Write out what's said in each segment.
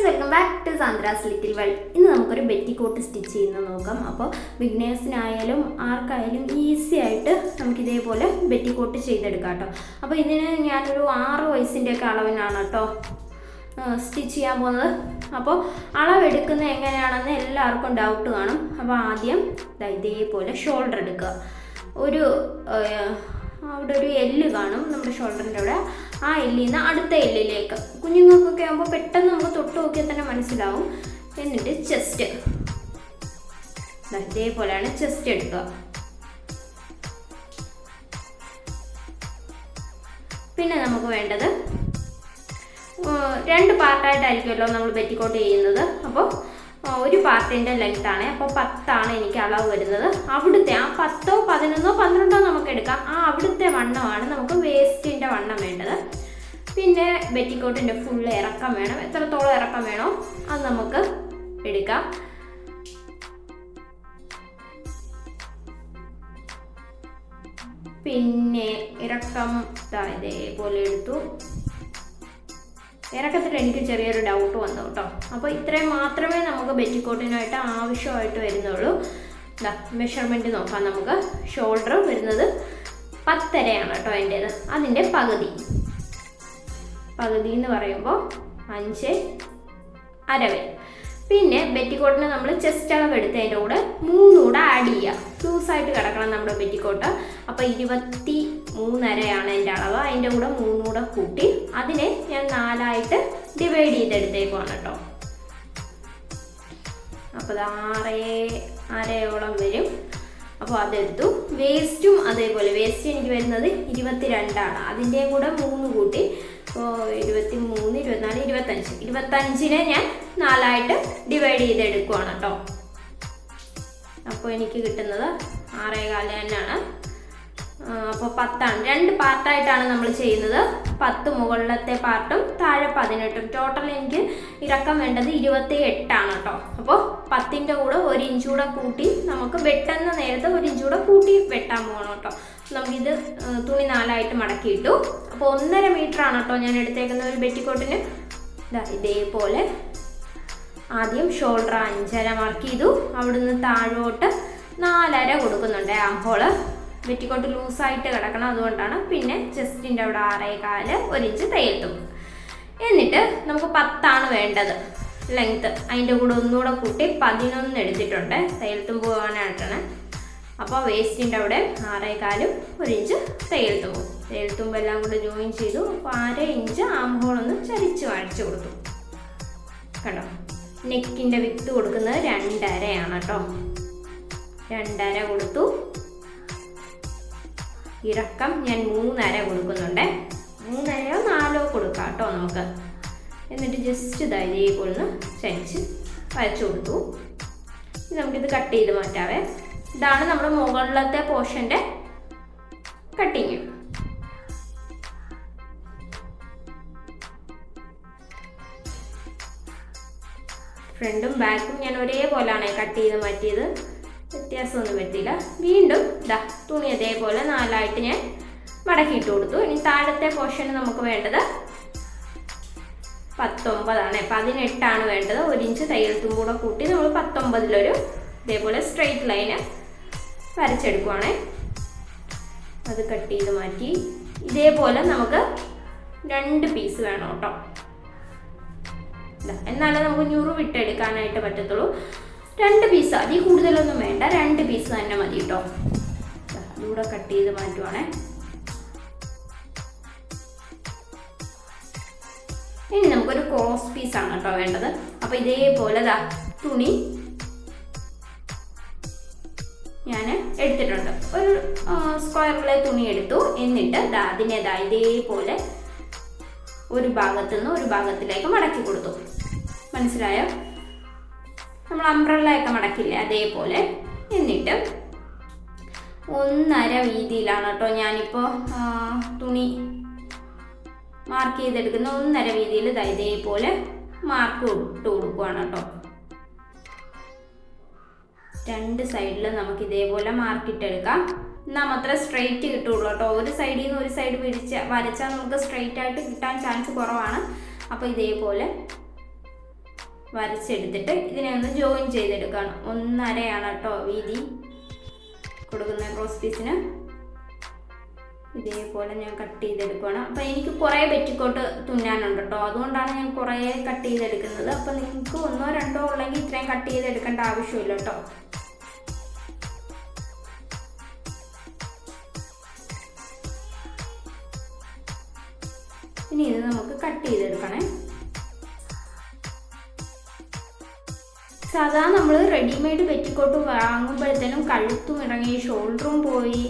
Friends, welcome back to Sandra's little world. ഇന്ന് നമുക്കൊരു ബെറ്റിക്കോട്ട് stitch ചെയ്യുന്നത് നോക്കാം. അപ്പോൾ ബിഗിനേഴ്സിനായാലും ആർക്കായാലും ഈസി ആയിട്ട് നമുക്കിതേപോലെ ബെറ്റിക്കോട്ട് ചെയ്തെടുക്കാം കേട്ടോ. അപ്പോൾ ഇതിന് ഞാനൊരു 6 വയസ്സിൻ്റെയൊക്കെ അളവിനാണ് കേട്ടോ സ്റ്റിച്ച് ചെയ്യാൻ പോകുന്നത്. അപ്പോൾ അളവെടുക്കുന്നത് എങ്ങനെയാണെന്ന് എല്ലാവർക്കും ഡൗട്ട് കാണും. അപ്പോൾ ആദ്യം ഇതേപോലെ ഷോൾഡർ എടുക്കുക. അവിടെ ഒരു എല്ല് കാണും നമ്മുടെ ഷോൾഡറിൻ്റെ അവിടെ. ആ എല്ലിൽ നിന്ന് അടുത്ത എല്ലിലേക്ക്, കുഞ്ഞുങ്ങൾക്കൊക്കെ ആകുമ്പോൾ പെട്ടെന്ന് നമുക്ക് തൊട്ട് നോക്കിയാൽ തന്നെ മനസ്സിലാവും. എന്നിട്ട് ചെസ്റ്റ് ഇതേപോലെയാണ് ചെസ്റ്റ് എടുക്കുക. പിന്നെ നമുക്ക് വേണ്ടത് 2 പാർട്ടായിട്ടായിരിക്കുമല്ലോ നമ്മൾ ബെറ്റിക്കോട്ട് ചെയ്യുന്നത്. അപ്പോൾ ഒരു പാർട്ടിൻ്റെ ലെങ്ത്താണ്. അപ്പോൾ 10 എനിക്ക് അളവ് വരുന്നത്. അവിടുത്തെ ആ 10, 11, 12 നമുക്ക് എടുക്കാം. ആ അവിടുത്തെ വണ്ണമാണ് നമുക്ക് വേസ്റ്റിൻ്റെ വണ്ണം വേണ്ടത്. പിന്നെ ബെറ്റിക്കോട്ടിൻ്റെ ഫുൾ ഇറക്കം വേണം. എത്രത്തോളം ഇറക്കം വേണോ അത് നമുക്ക് എടുക്കാം. പിന്നെ ഇറക്കം ഇതേപോലെ എടുത്തു. ഇറക്കത്തിൽ എനിക്ക് ചെറിയൊരു ഡൗട്ട് വന്നു കേട്ടോ. അപ്പോൾ ഇത്രയും മാത്രമേ നമുക്ക് ബെറ്റിക്കോട്ടിനായിട്ട് ആവശ്യമായിട്ട് വരുന്നുള്ളൂ. മെഷർമെൻറ്റ് നോക്കാം. നമുക്ക് ഷോൾഡർ വരുന്നത് 10.5 കേട്ടോ എൻ്റേത്. അതിൻ്റെ പകുതി എന്ന് പറയുമ്പോൾ 5.5 വരും. പിന്നെ ബെറ്റിക്കോട്ടിന് നമ്മൾ ചെസ്റ്റ് അളവ് എടുത്തതിൻ്റെ കൂടെ 3 കൂടെ ആഡ് ചെയ്യുക. ലൂസായിട്ട് കിടക്കണം നമ്മുടെ ബെറ്റിക്കോട്ട്. അപ്പോൾ 23.5 എൻ്റെ അളവ്. അതിൻ്റെ കൂടെ 3 കൂടെ കൂട്ടി അതിനെ ഞാൻ 4ആയിട്ട് ഡിവൈഡ് ചെയ്തെടുത്തേക്കുവാണ് കേട്ടോ. അപ്പോൾ 6.5 വരും. അപ്പോൾ അതെടുത്തു. വേസ്റ്റും അതേപോലെ. വേസ്റ്റ് എനിക്ക് വരുന്നത് 22. അതിൻ്റെ കൂടെ 3 കൂട്ടി. അപ്പോൾ 23, 24, 25നെ ഞാൻ 4ആയിട്ട് ഡിവൈഡ് ചെയ്തെടുക്കുവാണ് കേട്ടോ. അപ്പോൾ എനിക്ക് കിട്ടുന്നത് 6.25 തന്നെയാണ്. അപ്പോൾ 10ആണ്. 2 പാർട്ടായിട്ടാണ് നമ്മൾ ചെയ്യുന്നത്. 10 മുകളിലത്തെ പാർട്ടും താഴെ 18. ടോട്ടൽ എനിക്ക് ഇറക്കം വേണ്ടത് 28 കേട്ടോ. അപ്പോൾ 10ൻ്റെ കൂടെ 1 ഇഞ്ച് കൂടെ കൂട്ടി നമുക്ക് വെട്ടുന്ന നേരത്തെ 1 ഇഞ്ച് കൂടെ കൂട്ടി വെട്ടാൻ പോകണം കേട്ടോ. നമുക്കിത് തുണി 4ആയിട്ട് മടക്കിയിട്ടു. അപ്പോൾ 1.5 മീറ്ററാണ് കേട്ടോ ഞാൻ എടുത്തേക്കുന്ന ഒരു ബെറ്റിക്കോട്ടിന്. ഇതേപോലെ ആദ്യം ഷോൾഡർ 5.5 മാർക്ക് ചെയ്തു. അവിടുന്ന് താഴോട്ട് 4.5 കൊടുക്കുന്നുണ്ട്. ആ ഹോള് ബെറ്റിക്കോട്ട് ലൂസായിട്ട് കിടക്കണം, അതുകൊണ്ടാണ്. പിന്നെ ചെസ്റ്റിൻ്റെ അവിടെ 6.25, 1 ഇഞ്ച് തയ്യൽത്തും. എന്നിട്ട് നമുക്ക് 10 വേണ്ടത് ലെങ്ത്ത്. അതിൻ്റെ കൂടെ ഒന്നുകൂടെ കൂട്ടി 11 എടുത്തിട്ടുണ്ട് തയ്യൽത്തും പോകാനായിട്ടാണ്. അപ്പോൾ വേസ്റ്റിൻ്റെ അവിടെ 6.25, 1 ഇഞ്ച് തയ്യൽത്തും. തയ്യൽത്തുമ്പ് എല്ലാം കൂടെ ജോയിൻ ചെയ്തു. അപ്പോൾ 1/2 ഇഞ്ച് ആം ഹോളൊന്ന് ചരിച്ച് വാഴിച്ചു കൊടുത്തു. കണ്ടോ, നെക്കിൻ്റെ വിത്ത് കൊടുക്കുന്നത് 2.5 കേട്ടോ. 2.5 കൊടുത്തു. ഇറക്കം ഞാൻ 3.5 കൊടുക്കുന്നുണ്ട്. 3.5 4 കൊടുക്കാം കേട്ടോ നമുക്ക്. എന്നിട്ട് ജസ്റ്റ് ഇതേപോലെ ചരിച്ച് വരച്ചു കൊടുത്തു. നമുക്കിത് കട്ട് ചെയ്ത് മാറ്റാവേ. ഇതാണ് നമ്മുടെ മുകളിലത്തെ പോർഷൻ്റെ കട്ടിങ്. ഫ്രണ്ടും ബാക്കും ഞാൻ ഒരേപോലെയാണ് കട്ട് ചെയ്ത് മാറ്റിയത്. വ്യത്യാസമൊന്നും പറ്റില്ല. വീണ്ടും തുണി അതേപോലെ 4ആയിട്ട് ഞാൻ മടക്കിയിട്ട് കൊടുത്തു. ഇനി താഴത്തെ പോർഷന് നമുക്ക് വേണ്ടത് 19ആണ്. 18 വേണ്ടത്. 1 ഇഞ്ച് തയ്യൽത്തും കൂടെ കൂട്ടി നമ്മൾ 19 ഇതേപോലെ സ്ട്രെയിറ്റ് ലൈന് വരച്ചെടുക്കുവാണേ. അത് കട്ട് ചെയ്ത് മാറ്റി. ഇതേപോലെ നമുക്ക് 2 പീസ് വേണം കേട്ടോ. എന്നാലേ നമുക്ക് ഞുറു വിട്ടെടുക്കാനായിട്ട് പറ്റത്തുള്ളൂ. 2 പീസ്, അതിൽ കൂടുതലൊന്നും വേണ്ട. 2 പീസ് തന്നെ മതി കേട്ടോ. അതുകൂടെ കട്ട് ചെയ്ത് മാറ്റുവാണേ. ഇനി നമുക്കൊരു ക്രോസ് പീസാണ് കേട്ടോ വേണ്ടത്. അപ്പോൾ ഇതേപോലെ തുണി ഞാൻ എടുത്തിട്ടുണ്ട്. ഒരു സ്ക്വയറിലെ തുണി എടുത്തു. എന്നിട്ട് അതിനെ ഇതേപോലെ ഒരു ഭാഗത്തു നിന്ന് ഒരു ഭാഗത്തിലേക്ക് മടക്കി കൊടുത്തു. മനസ്സിലായോ? നമ്മൾ അംബ്രല്ലയൊക്കെ മടക്കില്ലേ, അതേപോലെ. എന്നിട്ട് 1.5 വീതിയിലാണ് കേട്ടോ ഞാനിപ്പോൾ തുണി മാർക്ക് ചെയ്തെടുക്കുന്ന. 1.5 വീതിയിൽ ഇതേപോലെ മാർക്ക് ഇട്ട് കൊടുക്കുകയാണ് കേട്ടോ. 2 സൈഡിൽ നമുക്ക് ഇതേപോലെ മാർക്കിട്ടെടുക്കാം. എന്നാൽ മാത്രമേ സ്ട്രെയിറ്റ് കിട്ടുള്ളൂ കേട്ടോ. ഒരു സൈഡിൽ നിന്ന് ഒരു സൈഡ് വരച്ചാൽ നമുക്ക് സ്ട്രെയിറ്റ് ആയിട്ട് കിട്ടാൻ ചാൻസ് കുറവാണ്. അപ്പോൾ ഇതേപോലെ വരച്ചെടുത്തിട്ട് ഇതിനെ ഒന്ന് ജോയിൻ ചെയ്തെടുക്കുകയാണ്. 1.5 കേട്ടോ വീതി കൊടുക്കുന്ന ക്രോസ് പീസിന്. ഇതേപോലെ ഞാൻ കട്ട് ചെയ്തെടുക്കുകയാണ്. അപ്പോൾ എനിക്ക് കുറേ പെറ്റിക്കോട്ട് തുന്നാനുണ്ട് കേട്ടോ, അതുകൊണ്ടാണ് ഞാൻ കുറേ കട്ട് ചെയ്തെടുക്കുന്നത്. അപ്പോൾ നിങ്ങൾക്ക് 1 or 2 ഉള്ളെങ്കിൽ ഇത്രയും കട്ട് ചെയ്തെടുക്കേണ്ട ആവശ്യമില്ല കേട്ടോ. ഇനി ഇത് നമുക്ക് കട്ട് ചെയ്തെടുക്കണേ. സാധാരണ നമ്മൾ റെഡിമെയ്ഡ് പെറ്റിക്കോട്ട് വാങ്ങുമ്പോഴത്തേനും കഴുത്തും ഇറങ്ങി, ഷോൾഡറും പോയി,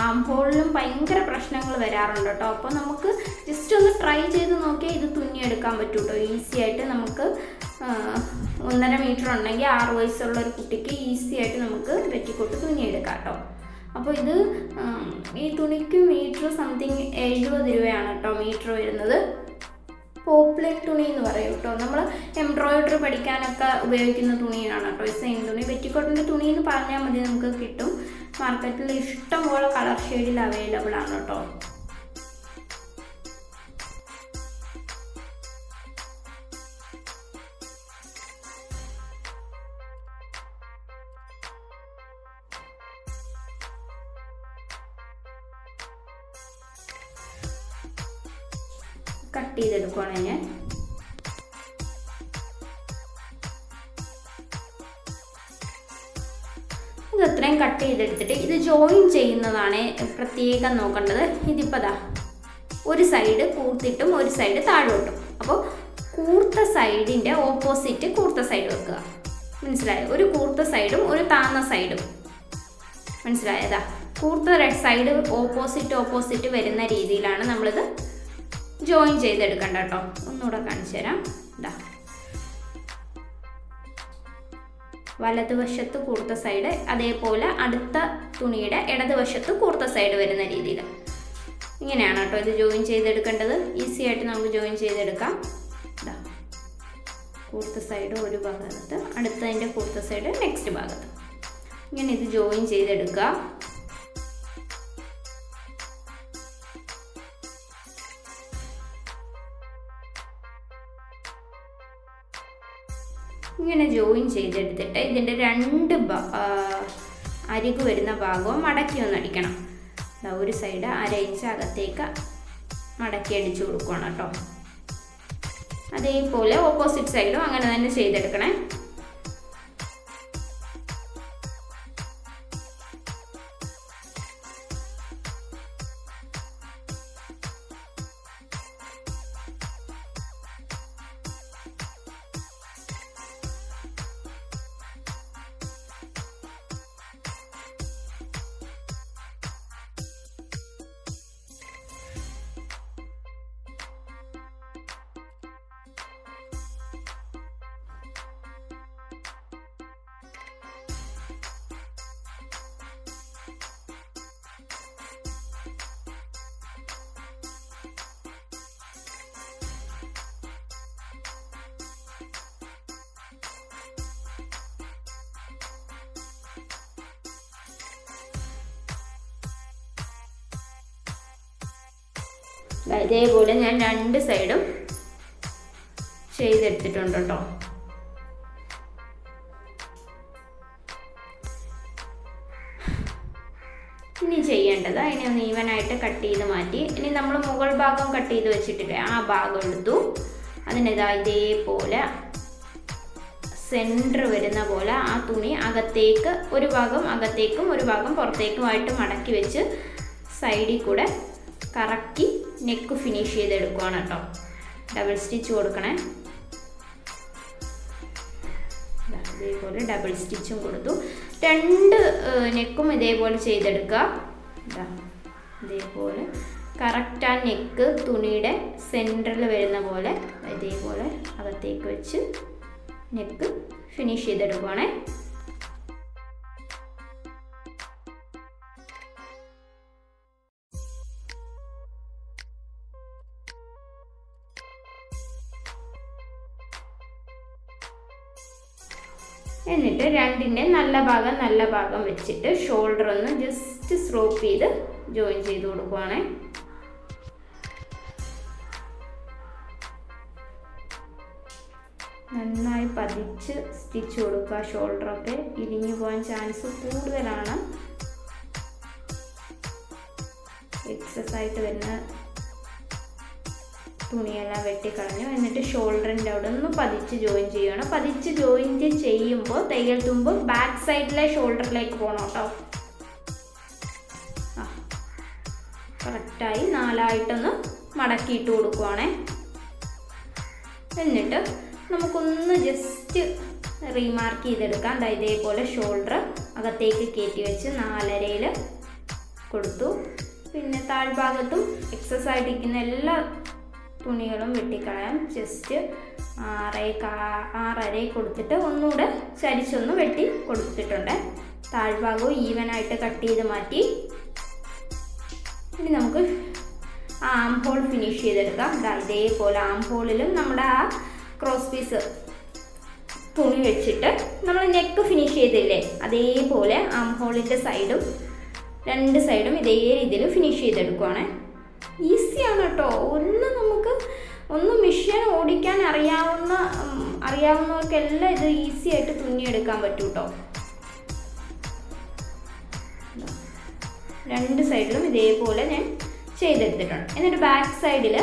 ആം ഹോളിലും ഭയങ്കര പ്രശ്നങ്ങൾ വരാറുണ്ട് കേട്ടോ. അപ്പോൾ നമുക്ക് ജസ്റ്റ് ഒന്ന് ട്രൈ ചെയ്ത് നോക്കിയാൽ ഇത് തുന്നിയെടുക്കാൻ പറ്റും കേട്ടോ. ഈസി ആയിട്ട് നമുക്ക് 1.5 മീറ്റർ ഉണ്ടെങ്കിൽ 6 വയസ്സുള്ള ഒരു കുട്ടിക്ക് ഈസി ആയിട്ട് നമുക്ക് പെറ്റിക്കോട്ട് തുന്നിയെടുക്കാം കേട്ടോ. അപ്പോൾ ഇത് ഈ തുണിക്ക് മീറ്റർ സംതിങ് 70 രൂപയാണ് കേട്ടോ മീറ്റർ വരുന്നത്. പോപ്ലർ തുണി എന്ന് പറയും കേട്ടോ. നമ്മൾ എംബ്രോയിഡറി പഠിക്കാനൊക്കെ ഉപയോഗിക്കുന്ന തുണിയാണ് കേട്ടോ ഈ സെയിം തുണി. പെറ്റിക്കോട്ടിൻ്റെ തുണി എന്ന് പറഞ്ഞാൽ മതി, നമുക്ക് കിട്ടും. മാർക്കറ്റിൽ ഇഷ്ടം പോലെ കളർ ഷെയ്ഡിൽ അവൈലബിൾ ആണ് കേട്ടോ. കട്ട് ചെയ്തെടുക്കുകയാണ് ഞാൻ. ഇത് അത്രയും കട്ട് ചെയ്തെടുത്തിട്ട് ഇത് ജോയിൻ ചെയ്യുന്നതാണ് പ്രത്യേകം നോക്കേണ്ടത്. ഇതിപ്പോൾ ദാ ഒരു സൈഡ് കൂർത്തിട്ടും ഒരു സൈഡ് താഴോട്ടും. അപ്പോൾ കൂർത്ത സൈഡിൻ്റെ ഓപ്പോസിറ്റ് കൂർത്ത സൈഡ് വെക്കുക. മനസ്സിലായോ? ഒരു കൂർത്ത സൈഡും ഒരു താന്ന സൈഡും. മനസ്സിലായതാ? കൂർത്ത സൈഡ് ഓപ്പോസിറ്റ് വരുന്ന രീതിയിലാണ് നമ്മളിത് ജോയിൻ ചെയ്തെടുക്കണ്ട കേട്ടോ. ഒന്നുകൂടെ കാണിച്ചു തരാം. ഇതാ വലതുവശത്ത് കൂർത്ത സൈഡ്, അതേപോലെ അടുത്ത തുണിയുടെ ഇടതുവശത്ത് കൂർത്ത സൈഡ് വരുന്ന രീതിയിൽ ഇങ്ങനെയാണ് കേട്ടോ ഇത് ജോയിൻ ചെയ്തെടുക്കേണ്ടത്. ഈസി ആയിട്ട് നമുക്ക് ജോയിൻ ചെയ്തെടുക്കാം. ഇതാ കൂർത്ത സൈഡ് ഒരു ഭാഗത്ത്, അടുത്തതിൻ്റെ കൂർത്ത സൈഡ് നെക്സ്റ്റ് ഭാഗത്ത്. ഇങ്ങനെ ഇത് ജോയിൻ ചെയ്തെടുക്കുക. ഇങ്ങനെ ജോയിൻ ചെയ്തെടുത്തിട്ട് ഇതിൻ്റെ 2 അരികു വരുന്ന ഭാഗവും മടക്കി ഒന്ന് അടിക്കണം. ഒരു സൈഡ് 1/2 ഇഞ്ച് അകത്തേക്ക് മടക്കി അടിച്ചു കൊടുക്കണം കേട്ടോ. അതേപോലെ ഓപ്പോസിറ്റ് സൈഡും അങ്ങനെ തന്നെ ചെയ്തെടുക്കണേ. ഇതേപോലെ ഞാൻ 2 സൈഡും ചെയ്തെടുത്തിട്ടുണ്ട് കേട്ടോ. ഇനി ചെയ്യേണ്ടത് അതിനെ ഒന്ന് ഈവനായിട്ട് കട്ട് ചെയ്ത് മാറ്റി. ഇനി നമ്മൾ മുകൾ ഭാഗം കട്ട് ചെയ്ത് വെച്ചിട്ടില്ലേ, ആ ഭാഗം എടുത്തു. അതിനിതാ ഇതേപോലെ സെൻറ്റർ വരുന്ന പോലെ ആ തുണി അകത്തേക്ക്, ഒരു ഭാഗം അകത്തേക്കും ഒരു ഭാഗം പുറത്തേക്കുമായിട്ട് മടക്കി വെച്ച് സൈഡിൽ കൂടെ കറക്കി നെക്ക് ഫിനിഷ് ചെയ്തെടുക്കുകയാണ് കേട്ടോ. ഡബിൾ സ്റ്റിച്ച് കൊടുക്കണേ. ഇതേപോലെ ഡബിൾ സ്റ്റിച്ചും കൊടുത്തു. 2 നെക്കും ഇതേപോലെ ചെയ്തെടുക്കുക. ഇതേപോലെ കറക്റ്റ് ആ നെക്ക് തുണിയുടെ സെൻറ്ററിൽ വരുന്ന പോലെ ഇതേപോലെ അകത്തേക്ക് വെച്ച് നെക്ക് ഫിനിഷ് ചെയ്തെടുക്കുകയാണേ. എന്നിട്ട് 2ൻ്റെ നല്ല ഭാഗം വെച്ചിട്ട് ഷോൾഡർ ഒന്ന് ജസ്റ്റ് സ്ട്രോപ്പ് ചെയ്ത് ജോയിൻ ചെയ്ത് കൊടുക്കുവാണേ. നന്നായി പതിച്ച് സ്റ്റിച്ച് കൊടുക്കുക. ഷോൾഡറൊക്കെ ഇരിഞ്ഞു പോകാൻ ചാൻസ് കൂടുതലാണ്. എക്സസ് ആയിട്ട് വരുന്ന തുണിയെല്ലാം വെട്ടിക്കളഞ്ഞു. എന്നിട്ട് ഷോൾഡറിൻ്റെ അവിടെ ഒന്ന് പതിച്ച് ജോയിൻ ചെയ്യണം. പതിച്ച് ജോയിൻ ചെയ്യുമ്പോൾ തയ്യൽ തുമ്പ് ബാക്ക് സൈഡിലെ ഷോൾഡറിലേക്ക് പോകണം കേട്ടോ. കറക്റ്റായി 4ആയിട്ടൊന്ന് മടക്കിയിട്ട് കൊടുക്കുവാണേ. എന്നിട്ട് നമുക്കൊന്ന് ജസ്റ്റ് റീമാർക്ക് ചെയ്തെടുക്കാം. ഇതേപോലെ ഷോൾഡർ അകത്തേക്ക് കയറ്റി വെച്ച് 4.5 കൊടുത്തു. പിന്നെ താഴ്ഭാഗത്തും എക്സസ് ആയിട്ടിരിക്കുന്ന എല്ലാ തുണികളും വെട്ടിക്കളയാം. ജസ്റ്റ് 6.5 കൊടുത്തിട്ട് ഒന്നുകൂടെ ചരിച്ചൊന്ന് വെട്ടി കൊടുത്തിട്ടുണ്ട്. താഴ്ഭാഗവും ഈവനായിട്ട് കട്ട് ചെയ്ത് മാറ്റി. ഇനി നമുക്ക് ആം ഹോൾ ഫിനിഷ് ചെയ്തെടുക്കാം. ഇതേപോലെ ആം ഹോളിലും നമ്മുടെ ആ ക്രോസ് പീസ് തുണി വെച്ചിട്ട് നമ്മൾ നെക്ക് ഫിനിഷ് ചെയ്തില്ലേ, അതേപോലെ ആം ഹോളിൻ്റെ സൈഡും 2 സൈഡും ഇതേ രീതിയിൽ ഫിനിഷ് ചെയ്തെടുക്കുവാണ്. ഈസിയാണ് കേട്ടോ. ഒന്ന് മെഷീൻ ഓടിക്കാൻ അറിയാവുന്നവർക്കെല്ലാം ഇത് ഈസി ആയിട്ട് തുന്നിയെടുക്കാൻ പറ്റും കേട്ടോ. 2 സൈഡിലും ഇതേപോലെ ഞാൻ ചെയ്തെടുത്തിട്ടുണ്ട്. എന്നിട്ട് ബാക്ക് സൈഡിൽ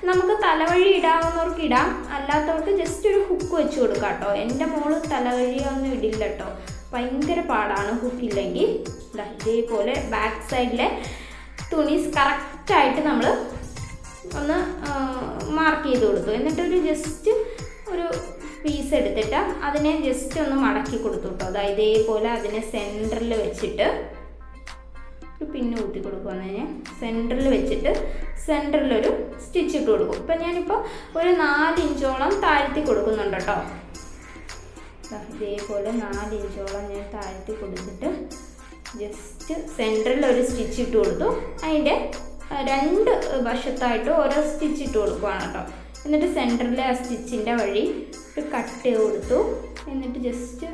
നമുക്ക് തലവഴി ഇടാവുന്നവർക്ക് ഇടാം, അല്ലാത്തവർക്ക് ജസ്റ്റ് ഒരു ഹുക്ക് വെച്ച് കൊടുക്കാം കേട്ടോ. എൻ്റെ മോള് തലവഴിയൊന്നും ഇടില്ല കേട്ടോ, ഭയങ്കര പാടാണ് ഹുക്കില്ലെങ്കിൽ. ഇതേപോലെ ബാക്ക് സൈഡിലെ തുണി കറക്റ്റായിട്ട് നമ്മൾ ഒന്ന് മാർക്ക് ചെയ്ത് കൊടുത്തു. എന്നിട്ടൊരു ജസ്റ്റ് ഒരു പീസ് എടുത്തിട്ട് അതിനെ ജസ്റ്റ് ഒന്ന് മടക്കി കൊടുത്തു കേട്ടോ. ഇതേപോലെ അതിനെ സെൻറ്ററിൽ വെച്ചിട്ട് ഒരു പിന്ന് കുത്തി കൊടുക്കുന്നതിന് സെൻറ്ററിൽ വെച്ചിട്ട് സെൻറ്ററിലൊരു സ്റ്റിച്ച് ഇട്ട് കൊടുക്കും. ഇപ്പം ഞാനിപ്പോൾ ഒരു 4 ഇഞ്ചോളം താഴ്ത്തി കൊടുക്കുന്നുണ്ട് കേട്ടോ. ഇതേപോലെ 4 ഇഞ്ചോളം ഞാൻ താഴ്ത്തി കൊടുത്തിട്ട് ജസ്റ്റ് സെൻറ്ററിൽ ഒരു സ്റ്റിച്ച് ഇട്ട് കൊടുത്തു. അതിൻ്റെ 2 വശത്തായിട്ട് ഓരോ സ്റ്റിച്ച് ഇട്ട് കൊടുക്കുകയാണ് കേട്ടോ. എന്നിട്ട് സെൻറ്ററിലെ ആ സ്റ്റിച്ചിൻ്റെ വഴി ഒരു കട്ട് കൊടുത്തു. എന്നിട്ട് ജസ്റ്റ്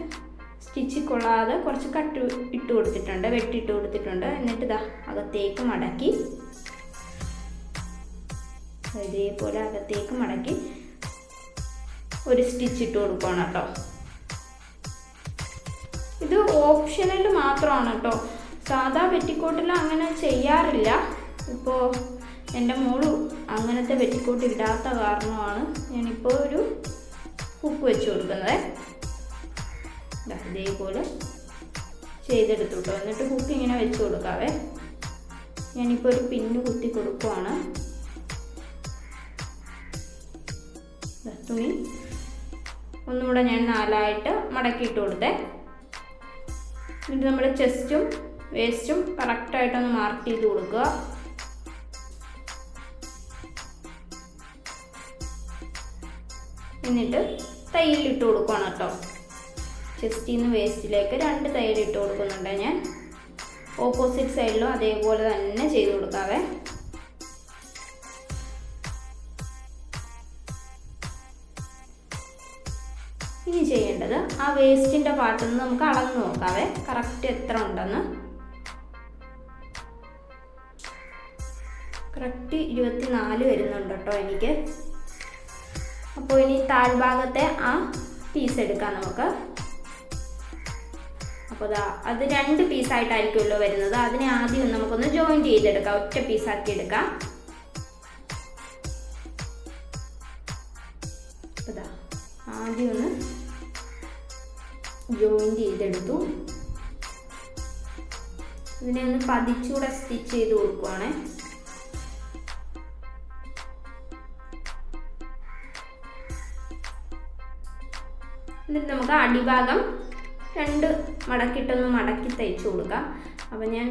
സ്റ്റിച്ച് കൊള്ളാതെ കുറച്ച് കട്ട് ഇട്ട് കൊടുത്തിട്ടുണ്ട്, വെട്ടിയിട്ട് കൊടുത്തിട്ടുണ്ട്. എന്നിട്ട് അകത്തേക്ക് മടക്കി ഇതേപോലെ അകത്തേക്ക് മടക്കി ഒരു സ്റ്റിച്ച് ഇട്ട് കൊടുക്കണം കേട്ടോ. ഇത് ഓപ്ഷണൽ മാത്രമാണ് കേട്ടോ, സാധാ പെറ്റിക്കോട്ടിൽ അങ്ങനെ ചെയ്യാറില്ല. ഇപ്പോൾ എൻ്റെ മോള് അങ്ങനത്തെ പെറ്റിക്കോട്ട് ഇടാത്ത കാരണമാണ് ഞാനിപ്പോൾ ഒരു ഹുക്ക് വെച്ച് കൊടുക്കുന്നത്. ഇതേപോലെ ചെയ്തെടുത്തു കേട്ടോ. എന്നിട്ട് ഹുക്ക് ഇങ്ങനെ വെച്ച് കൊടുക്കാവേ. ഞാനിപ്പോൾ ഒരു പിന്ന് കുത്തി കൊടുക്കുവാണ്. തുണി ഒന്നുകൂടെ ഞാൻ 4ആയിട്ട് മടക്കിയിട്ട് കൊടുത്തേ. എന്നിട്ട് നമ്മുടെ ചെസ്റ്റും വേസ്റ്റും കറക്റ്റായിട്ടൊന്ന് മാർക്ക് ചെയ്ത് കൊടുക്കുക. എന്നിട്ട് തയ്യലിട്ട് കൊടുക്കുകയാണ് കേട്ടോ. ചെസ്റ്റിൽ നിന്ന് വേസ്റ്റിലേക്ക് 2 തയ്യലിട്ട് കൊടുക്കുന്നുണ്ട് ഞാൻ. ഓപ്പോസിറ്റ് സൈഡിലും അതേപോലെ തന്നെ ചെയ്ത് കൊടുക്കാവേ. ഇനി ചെയ്യേണ്ടത് ആ വേസ്റ്റിൻ്റെ പാർട്ടിൽ നിന്ന് നമുക്ക് അളന്ന് നോക്കാവേ, കറക്റ്റ് എത്ര ഉണ്ടെന്ന്. കറക്റ്റ് 24 വരുന്നുണ്ട് കേട്ടോ എനിക്ക്. അപ്പോൾ ഇനി താഴ്ഭാഗത്തെ ആ പീസ് എടുക്കാം നമുക്ക്. അപ്പോൾ അത് 2 പീസായിട്ടായിരിക്കുമല്ലോ വരുന്നത്. അതിനെ ആദ്യം നമുക്കൊന്ന് ജോയിൻറ്റ് ചെയ്തെടുക്കാം, ഒറ്റ പീസാക്കി എടുക്കാം. അപ്പോൾ ആദ്യം ഒന്ന് ജോയിൻറ്റ് ചെയ്തെടുത്തു. ഇതിനെ ഒന്ന് പതിച്ചുകൂടെ സ്റ്റിച്ച് ചെയ്ത് കൊടുക്കുവാണേ. എന്നിട്ട് നമുക്ക് അടിഭാഗം 2 മടക്കിയിട്ടൊന്ന് മടക്കി തയ്ച്ചു കൊടുക്കാം. അപ്പോൾ ഞാൻ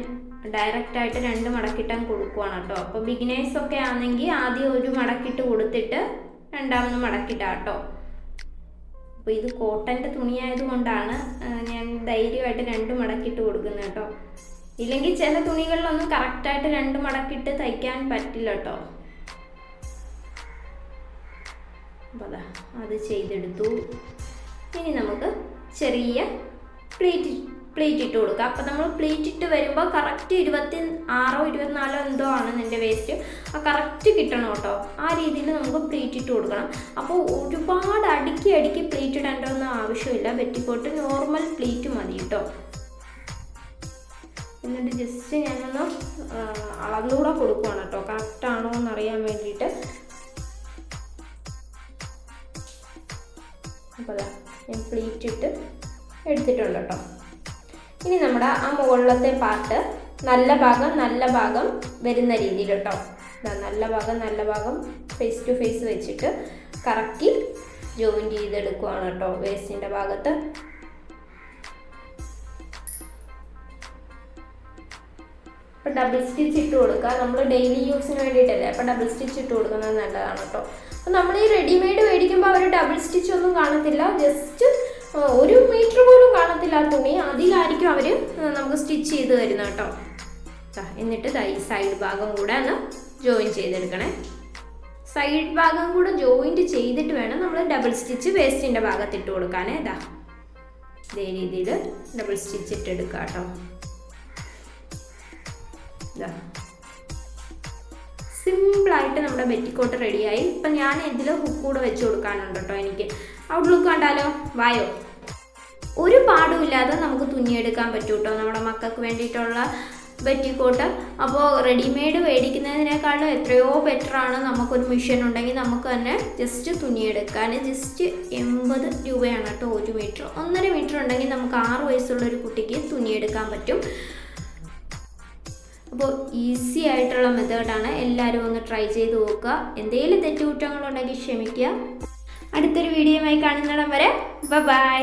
ഡയറക്റ്റായിട്ട് 2 മടക്കിയിട്ടാൻ കൊടുക്കുവാണ് കേട്ടോ. അപ്പോൾ ബിഗിനേഴ്സൊക്കെ ആണെങ്കിൽ ആദ്യം ഒരു മടക്കിയിട്ട് കൊടുത്തിട്ട് രണ്ടാമത് മടക്കിയിട്ടാണ് കേട്ടോ. അപ്പോൾ ഇത് കോട്ടൻ്റെ തുണിയായതുകൊണ്ടാണ് ഞാൻ ധൈര്യമായിട്ട് 2 മടക്കിയിട്ട് കൊടുക്കുന്നത് കേട്ടോ. ഇല്ലെങ്കിൽ ചില തുണികളിലൊന്നും കറക്റ്റായിട്ട് 2 മടക്കിയിട്ട് തയ്ക്കാൻ പറ്റില്ല കേട്ടോ. അപ്പോൾ അത് ചെയ്തെടുത്തു. ഇനി നമുക്ക് ചെറിയ പ്ലീറ്റ് പ്ലീറ്റ് ഇട്ട് കൊടുക്കുക. അപ്പോൾ നമ്മൾ പ്ലീറ്റ് ഇട്ട് വരുമ്പോൾ കറക്റ്റ് 26 24 എന്തോ ആണ് നിൻ്റെ വേസ്റ്റ്, ആ കറക്റ്റ് കിട്ടണം കേട്ടോ. ആ രീതിയിൽ നമുക്ക് പ്ലീറ്റ് ഇട്ട് കൊടുക്കണം. അപ്പോൾ ഒരുപാട് അടുക്കി പ്ലീറ്റ് ഇടേണ്ടതൊന്നും ആവശ്യമില്ല. പെറ്റിക്കോട്ട് നോർമൽ പ്ലീറ്റ് മതി കേട്ടോ. എന്നിട്ട് ജസ്റ്റ് ഞാനൊന്ന് അളന്നുകൂടെ കൊടുക്കുവാണ് കേട്ടോ, കറക്റ്റാണോ എന്നറിയാൻ വേണ്ടിയിട്ട്. അപ്പോൾ അതാ ഞാൻ പ്ലീറ്റ് ഇട്ട് എടുത്തിട്ടുണ്ട് കേട്ടോ. ഇനി നമ്മുടെ ആ മുകളിലത്തെ പാർട്ട് നല്ല ഭാഗം വരുന്ന രീതിയിൽ കേട്ടോ, നല്ല ഭാഗം ഫേസ് ടു ഫേസ് വെച്ചിട്ട് കറക്കി ജോയിൻറ്റ് ചെയ്തെടുക്കുവാണ് കേട്ടോ വേസ്റ്റിൻ്റെ ഭാഗത്ത്. അപ്പോൾ ഡബിൾ സ്റ്റിച്ച് ഇട്ട് കൊടുക്കുക. നമ്മൾ ഡെയിലി യൂസിന് വേണ്ടിയിട്ടല്ലേ, അപ്പോൾ ഡബിൾ സ്റ്റിച്ച് ഇട്ട് കൊടുക്കുന്നത് നല്ലതാണ് കേട്ടോ. അപ്പോൾ നമ്മൾ ഈ റെഡിമെയ്ഡ് മേടിക്കുമ്പോൾ അവർ ഡബിൾ സ്റ്റിച്ച് ഒന്നും കാണത്തില്ല, ജസ്റ്റ് 1 മീറ്റർ പോലും കാണത്തില്ല ആ തുണി, അതിലായിരിക്കും അവർ നമുക്ക് സ്റ്റിച്ച് ചെയ്ത് തരുന്നത് കേട്ടോ. എന്നിട്ട് ഈ സൈഡ് ഭാഗം കൂടെ ഒന്ന് ജോയിൻ ചെയ്തെടുക്കണേ. സൈഡ് ഭാഗം കൂടെ ജോയിൻറ്റ് ചെയ്തിട്ട് വേണം നമ്മൾ ഡബിൾ സ്റ്റിച്ച് വേസ്റ്റിൻ്റെ ഭാഗത്തിട്ട് കൊടുക്കാനേ. ഇതേ രീതിയിൽ ഡബിൾ സ്റ്റിച്ച് ഇട്ടെടുക്കുക കേട്ടോ. സിമ്പിളായിട്ട് നമ്മുടെ പെറ്റിക്കോട്ട് റെഡിയായി. ഇപ്പം ഞാൻ ഇതിൽ ഹുക്ക് കൂടെ വെച്ച് കൊടുക്കാനുണ്ട് കേട്ടോ. എനിക്ക് ഔട്ട്ലുക്ക് കണ്ടാലോ, വായോ, ഒരു പാടുമില്ലാതെ നമുക്ക് തുന്നിയെടുക്കാൻ പറ്റും കേട്ടോ നമ്മുടെ മക്കൾക്ക് വേണ്ടിയിട്ടുള്ള പെറ്റിക്കോട്ട്. അപ്പോൾ റെഡിമെയ്ഡ് മേടിക്കുന്നതിനേക്കാളും എത്രയോ ബെറ്ററാണ് നമുക്കൊരു മെഷീൻ ഉണ്ടെങ്കിൽ നമുക്ക് തന്നെ ജസ്റ്റ് തുന്നിയെടുക്കാൻ. ജസ്റ്റ് 80 രൂപയാണ് കേട്ടോ 1 മീറ്റർ. 1.5 മീറ്റർ ഉണ്ടെങ്കിൽ നമുക്ക് 6 വയസ്സുള്ളൊരു കുട്ടിക്ക് തുന്നിയെടുക്കാൻ പറ്റും. അപ്പോൾ ഈസി ആയിട്ടുള്ള മെത്തേഡാണ്, എല്ലാവരും ഒന്ന് ട്രൈ ചെയ്ത് നോക്കുക. എന്തെങ്കിലും തെറ്റുകുറ്റങ്ങളുണ്ടെങ്കിൽ ക്ഷമിക്കുക. അടുത്തൊരു വീഡിയോയുമായി കാണുന്നിടം വരെ ബൈ.